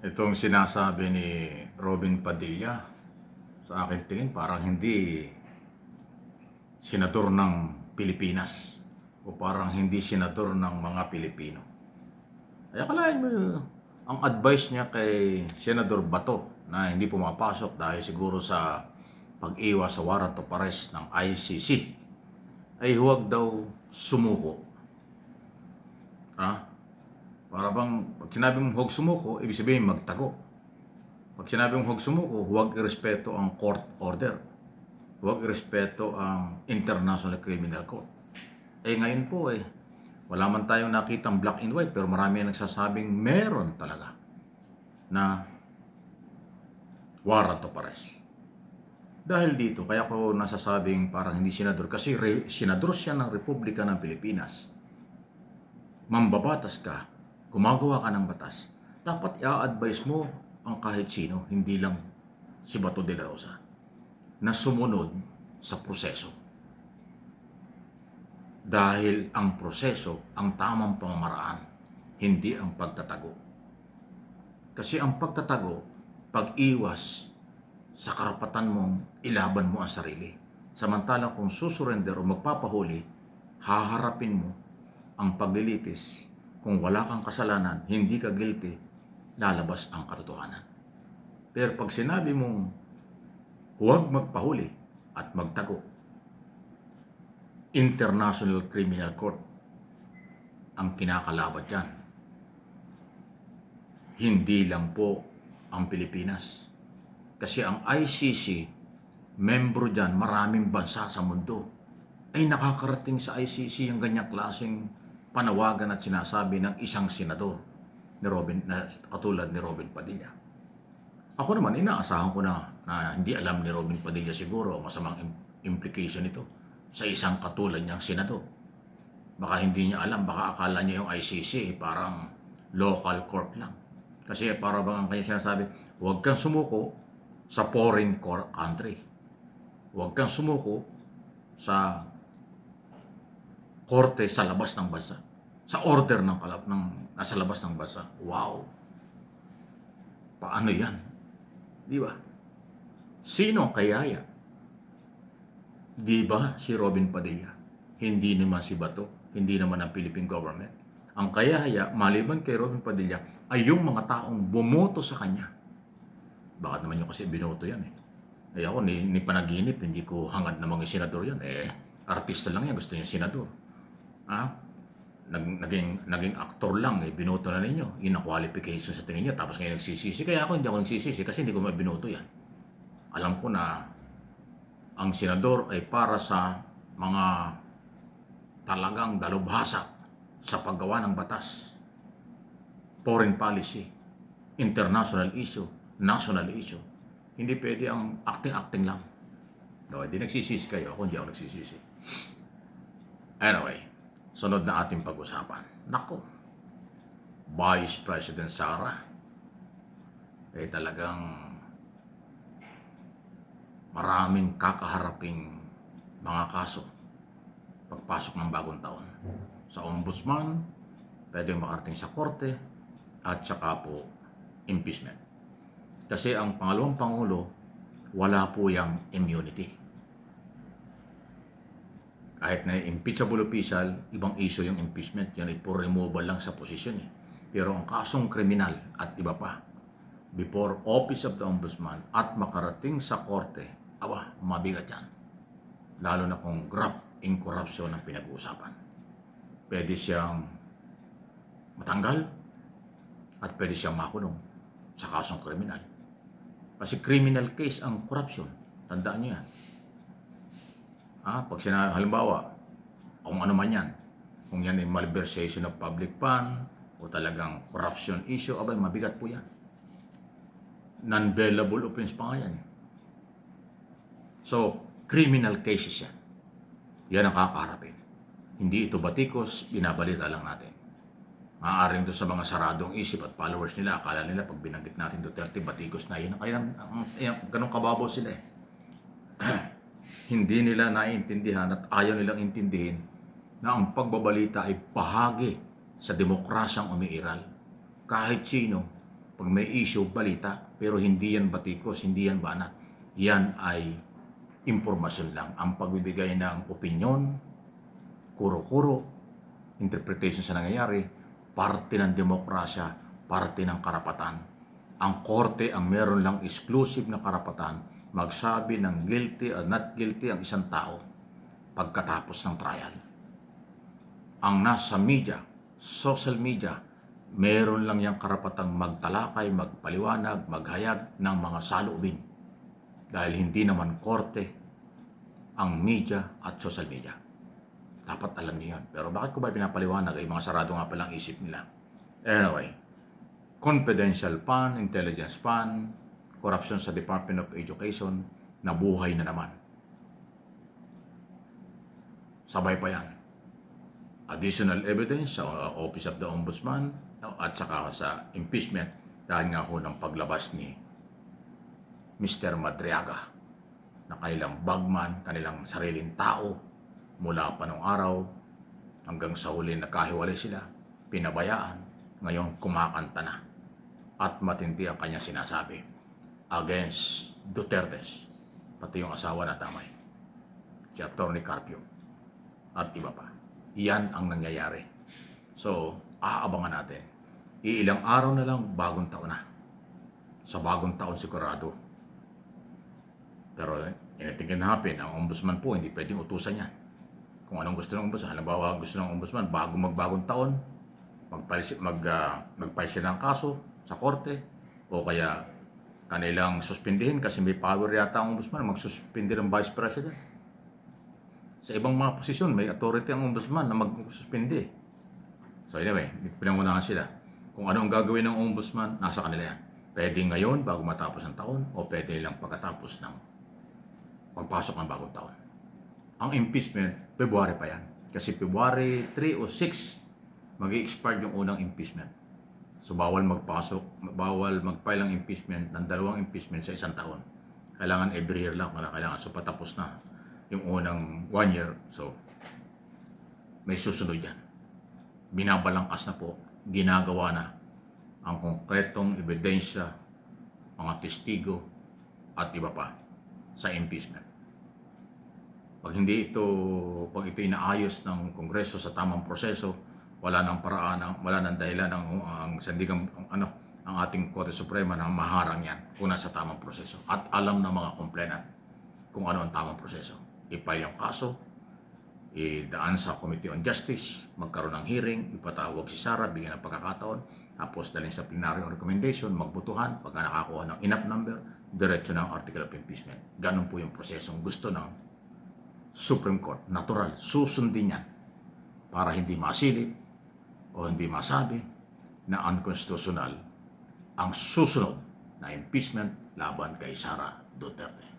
Itong sinasabi ni Robin Padilla, sa akin tingin parang hindi senador ng Pilipinas o parang hindi senador ng mga Pilipino. Ay akalain mo ang advice niya kay Senador Bato na hindi pumapasok dahil siguro sa pag-iwas sa warrant of arrest ng ICC ay huwag daw sumuko. Ha? Para bang pag sinabi mong huwag sumuko, ibig sabihin magtago. Pag sinabi mong huwag sumuko, huwag irespeto ang court order. Huwag irespeto ang International Criminal Court. Ngayon po wala man tayong nakitang black and white pero marami ang nagsasabing meron talaga na warrant of arrest. Dahil dito, kaya ko nasasabing parang hindi senador kasi senador siya ng Republika ng Pilipinas. Mambabatas ka, gumagawa ka ng batas, dapat i-advise mo ang kahit sino, hindi lang si Bato de la Rosa, na sumunod sa proseso. Dahil ang proseso, ang tamang pamamaraan, hindi ang pagtatago. Kasi ang pagtatago, pag-iwas sa karapatan mong ilaban mo ang sarili. Samantalang kung susurrender o magpapahuli, haharapin mo ang paglilitis. Kung wala kang kasalanan, hindi ka guilty, lalabas ang katotohanan. Pero pag sinabi mong huwag magpahuli at magtago, International Criminal Court ang kinakalaban dyan. Hindi lang po ang Pilipinas. Kasi ang ICC, membro dyan, maraming bansa sa mundo. Ay nakakarating sa ICC ang ganyang klaseng panawagan at sinasabi ng isang senador na katulad ni Robin Padilla. Ako naman, inaasahan ko na hindi alam ni Robin Padilla siguro masamang implication nito sa isang katulad niyang senador. Baka hindi niya alam, baka akala niya yung ICC parang local court lang. Kasi para bang ang kanya sinasabi, huwag kang sumuko sa foreign country. Huwag kang sumuko sa korte sa labas ng bansa. Sa order ng nasa labas ng bansa. Wow! Paano yan? Di ba? Sino ang kayaya? Di ba si Robin Padilla? Hindi naman si Bato. Hindi naman ang Philippine government. Ang kayaya, maliban kay Robin Padilla, ay yung mga taong bumoto sa kanya. Bakit naman yung kasi binoto yan ako, ni panaginip, hindi ko hangad na mga senador yan. Artista lang yan, gusto niya senador. Naging aktor lang, binoto na ninyo. Yun ang qualification sa tingin niyo. Tapos ngayon nagsisisi. Kaya ako hindi ako nagsisisi kasi hindi ko mabinoto yan. Alam ko na ang senador ay para sa mga talagang dalubhasa sa paggawa ng batas. Foreign policy, international issue, national issue. Hindi pwede ang acting-acting lang. No, hindi nagsisisi kayo. Ako hindi ako nagsisisi. Anyway, sunod na ating pag-usapan. Nako, Vice President Sara, talagang maraming kakaharaping mga kaso pagpasok ng bagong taon. Sa ombudsman, pwedeng makarating sa korte, at saka po impeachment. Kasi ang pangalawang pangulo, wala po yung immunity. Kahit na impeachable official, ibang issue yung impeachment. Yan ay for removal lang sa posisyon Pero ang kasong kriminal at iba pa, before office of the ombudsman at makarating sa korte, mabigat yan. Lalo na kung graft in corruption ang pinag-uusapan. Pwede siyang matanggal at pwede siyang makulong sa kasong kriminal. Kasi criminal case ang corruption. Tandaan niyo yan. Pag halimbawa, kung ano man yan, kung yan ay malversation of public fund o talagang corruption issue, mabigat po yan. Non-bailable offense pa nga yan. So, criminal cases yan. Yan ang kakaharapin. Hindi ito batikos, binabalita lang natin. Maaaring doon sa mga saradong isip at followers nila, akala nila pag binanggit natin Duterte, batikos na yun. Kaya ganun kababaw sila Hindi nila naiintindihan at ayaw nilang intindihin na ang pagbabalita ay bahagi sa demokrasyang umiiral. Kahit sino, Pag may issue, balita. Pero hindi yan batikos, hindi yan banat. Yan ay impormasyon lang. Ang pagbibigay ng opinyon, kuro-kuro, interpretation sa nangyayari, parte ng demokrasya, parte ng karapatan. Ang korte ang meron lang exclusive na karapatan magsabi ng guilty or not guilty ang isang tao pagkatapos ng trial. Ang nasa media, social media, meron lang yung karapatang magtalakay, magpaliwanag, maghayag ng mga saloobin. Dahil hindi naman korte ang media at social media. Dapat alam niyo yun. Pero bakit ko ba pinapaliwanag ay mga sarado nga palang isip nila? Anyway, confidential fund, intelligence fund, corruption sa Department of Education, nabuhay na naman. Sabay pa yan. Additional evidence sa Office of the Ombudsman at saka sa impeachment dahil nga ho ng paglabas ni Mr. Madriaga na kanilang bagman, kanilang sariling tao mula pa nung araw hanggang sa huli nagkahiwalay sila, pinabayaan, ngayon kumakanta na at matindi ang kanyang sinasabi against Dutertes, pati yung asawa na tamay, si Atty. Carpio at iba pa. Yan ang nangyayari. So, aabangan natin. Iilang araw na lang, bagong taon na. Sa bagong taon sigurado. Pero, anything can happen. Ang ombudsman po, hindi pwedeng utusan yan. Kung anong gusto ng ombudsman. Halimbawa, gusto ng ombudsman, bago magbagong taon, magfile sila ng kaso sa korte, o kaya kanilang suspindihin kasi may power yata ang ombudsman magsuspindi ng vice president. Sa ibang mga posisyon, may authority ang ombudsman na magsuspindi. So anyway, pinangunahan sila. Kung ano ang gagawin ng ombudsman, nasa kanila yan. Pwede ngayon, bago matapos ang taon, o pwede lang pagkatapos ng pagpasok ng bagong taon. Ang impeachment, February pa yan. Kasi February 3 o 6, mag-i-expire yung unang impeachment. So bawal mag-file ang impeachment ng 2 impeachment sa isang taon. Kailangan every year lang, kailangan. So patapos na yung unang 1 year. So may susunod yan. Binabalangkas na po, ginagawa na ang konkretong ebidensya, mga testigo at iba pa sa impeachment. Pag ito inaayos ng Kongreso sa tamang proseso, wala nang paraan, wala nang dahilan ang sandigang ang ating Korte Suprema na maharang yan kung nasa tamang proseso. At alam ng mga complainant kung ano ang tamang proseso. I-file yung kaso, idaan sa Committee on Justice, magkaroon ng hearing, ipatawag si Sara, bigyan ng pagkakataon, tapos dalhin sa plenary recommendation, magbutuhan, pagka nakakuha ng enough number, diretso ng article of impeachment. Ganun po yung prosesong gusto ng Supreme Court. Natural, susundin yan para hindi masilip o hindi masabi na unconstitutional ang susunod na impeachment laban kay Sara Duterte.